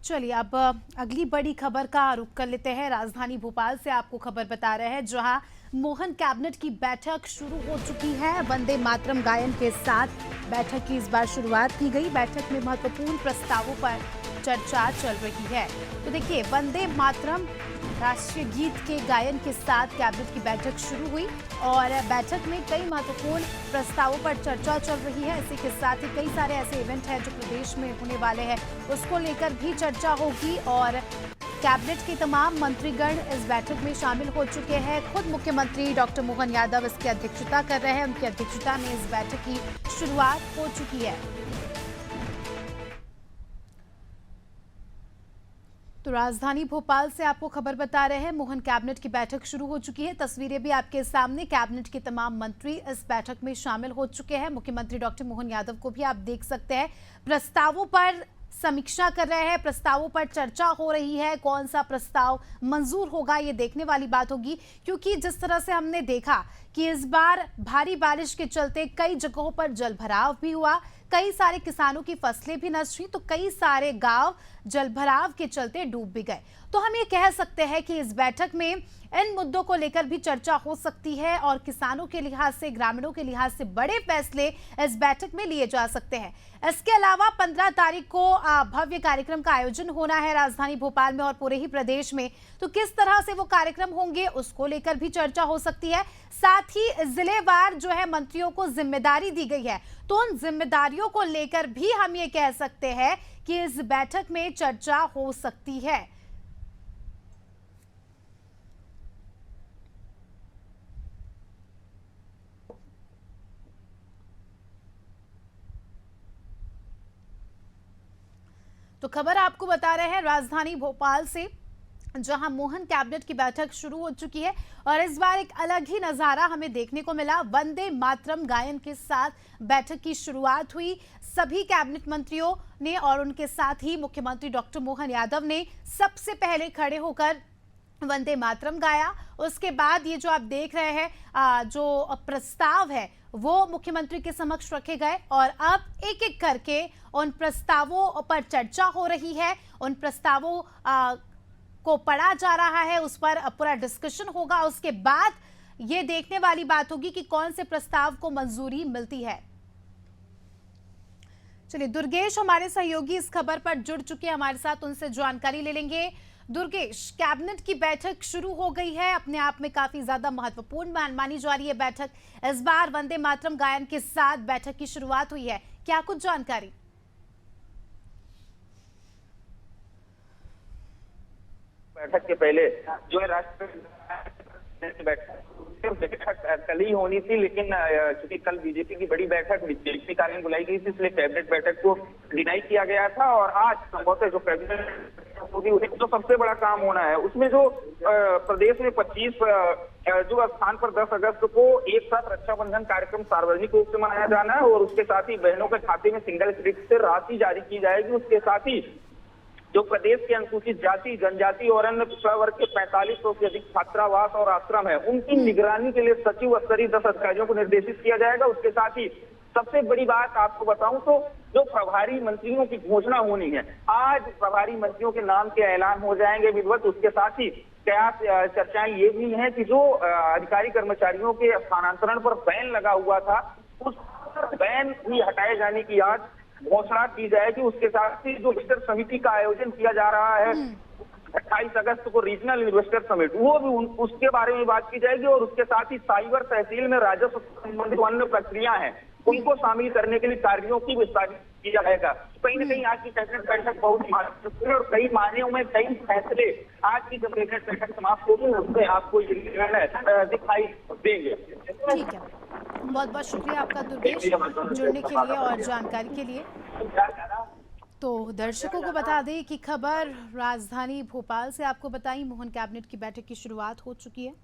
चलिए अब अगली बड़ी खबर का रुख कर लेते हैं। राजधानी भोपाल से आपको खबर बता रहे हैं, जहां मोहन कैबिनेट की बैठक शुरू हो चुकी है। वंदे मातरम गायन के साथ बैठक की इस बार शुरुआत की गई। बैठक में महत्वपूर्ण प्रस्तावों पर चर्चा चल रही है। तो देखिए, वंदे मातरम राष्ट्रीय गीत के गायन के साथ कैबिनेट की बैठक शुरू हुई और बैठक में कई महत्वपूर्ण प्रस्तावों पर चर्चा चल रही है। इसी के साथ ही कई सारे ऐसे इवेंट हैं जो प्रदेश में होने वाले हैं, उसको लेकर भी चर्चा होगी। और कैबिनेट के तमाम मंत्रीगण इस बैठक में शामिल हो चुके हैं। खुद मुख्यमंत्री डॉक्टर मोहन यादव इसकी अध्यक्षता कर रहे हैं। उनकी अध्यक्षता में इस बैठक की शुरुआत हो चुकी है। तो राजधानी भोपाल से आपको खबर बता रहे हैं, मोहन कैबिनेट की बैठक शुरू हो चुकी है। तस्वीरें भी आपके सामने। कैबिनेट के तमाम मंत्री इस बैठक में शामिल हो चुके हैं। मुख्यमंत्री डॉक्टर मोहन यादव को भी आप देख सकते हैं, प्रस्तावों पर समीक्षा कर रहे हैं, प्रस्तावों पर चर्चा हो रही है। कौन सा प्रस्ताव मंजूर होगा, ये देखने वाली बात होगी, क्योंकि जिस तरह से हमने देखा कि इस बार भारी बारिश के चलते कई जगहों पर जलभराव भी हुआ, कई सारे किसानों की फसलें भी नष्ट हुई, तो कई सारे गांव जलभराव के चलते डूब भी गए। तो हम ये कह सकते हैं कि इस बैठक में इन मुद्दों को लेकर भी चर्चा हो सकती है और किसानों के लिहाज से, ग्रामीणों के लिहाज से बड़े फैसले इस बैठक में लिए जा सकते हैं। इसके अलावा 15 तारीख को भव्य कार्यक्रम का आयोजन होना है राजधानी भोपाल में और पूरे ही प्रदेश में। तो किस तरह से वो कार्यक्रम होंगे, उसको लेकर भी चर्चा हो सकती है। साथ ही जिलेवार जो है मंत्रियों को जिम्मेदारी दी गई है, तो उन जिम्मेदारियों को लेकर भी हम ये कह सकते हैं कि इस बैठक में चर्चा हो सकती है। तो खबर आपको बता रहे हैं राजधानी भोपाल से, जहां मोहन कैबिनेट की बैठक शुरू हो चुकी है और इस बार एक अलग ही नजारा हमें देखने को मिला। वंदे मातरम गायन के साथ बैठक की शुरुआत हुई सभी कैबिनेट मंत्रियों ने और उनके साथ ही मुख्यमंत्री डॉक्टर मोहन यादव ने सबसे पहले खड़े होकर वंदे मातरम गाया। उसके बाद ये जो आप देख रहे हैं जो प्रस्ताव है वो मुख्यमंत्री के समक्ष रखे गए और अब एक एक करके उन प्रस्तावों पर चर्चा हो रही है। उन प्रस्तावों को पढ़ा जा रहा है, उस पर पूरा डिस्कशन होगा। उसके बाद ये देखने वाली बात होगी कि कौन से प्रस्ताव को मंजूरी मिलती है। चलिए, दुर्गेश हमारे सहयोगी इस खबर पर जुड़ चुके हैं हमारे साथ, उनसे जानकारी ले लेंगे। दुर्गेश, कैबिनेट की बैठक शुरू हो गई है, अपने आप में काफी ज्यादा महत्वपूर्ण मानी जा रही है बैठक। इस बार वंदे मातरम गायन के साथ बैठक की शुरुआत हुई है, क्या कुछ जानकारी? बैठक के पहले जो है राष्ट्रपति बैठक कल ही होनी थी, लेकिन चूंकि कल बीजेपी की बड़ी बैठक बीजेपी कार्यालय बुलाई गई थी, इसलिए कैबिनेट बैठक को डिनाई किया गया था। और आज संभवतः जो कैबिनेट होगी जो सबसे बड़ा काम होना है, उसमें जो प्रदेश में 25 जो स्थान पर 10 अगस्त को एक साथ रक्षाबंधन कार्यक्रम सार्वजनिक रूप से मनाया जाना है और उसके साथ ही बहनों के खाते में सिंगल स्ट्रिप से राशि जारी की जाएगी। उसके साथ ही जो प्रदेश के अनुसूचित जाति, जनजाति और अन्य पिछड़ा वर्ग के 4500 से अधिक छात्रावास और आश्रम है, उनकी निगरानी के लिए सचिव स्तरीय 10 अधिकारियों को निर्देशित किया जाएगा। उसके साथ ही सबसे बड़ी बात आपको बताऊं तो जो प्रभारी मंत्रियों की घोषणा होनी है, आज प्रभारी मंत्रियों के नाम के ऐलान हो जाएंगे विधिवत। उसके साथ ही क्या चर्चाएं ये भी हैं कि जो अधिकारी कर्मचारियों के स्थानांतरण पर बैन लगा हुआ था, उस बैन भी हटाए जाने की आज घोषणा की जाएगी। उसके साथ ही जो इन्वेस्टर समिति का आयोजन किया जा रहा है 28 अगस्त को रीजनल इन्वेस्टर समिट, वो भी उसके बारे में बात की जाएगी। और उसके साथ ही साइबर तहसील में राजस्व संबंधित अन्य प्रक्रिया है, उनको शामिल करने के लिए कार्यों की विस्तार किया जाएगा। कहीं ना कहीं आज की कैबिनेट बैठक बहुत महत्वपूर्ण है और कई मायनों में कई फैसले आज की जब कैबिनेट बैठक समाप्त होगी उसमें आपको ये दिखाई देंगे। ठीक है, बहुत बहुत शुक्रिया आपका दुर्गेश जुड़ने के लिए और जानकारी के लिए। तो दर्शकों को बता दें कि खबर राजधानी भोपाल से आपको बताई, मोहन कैबिनेट की बैठक की शुरुआत हो चुकी है।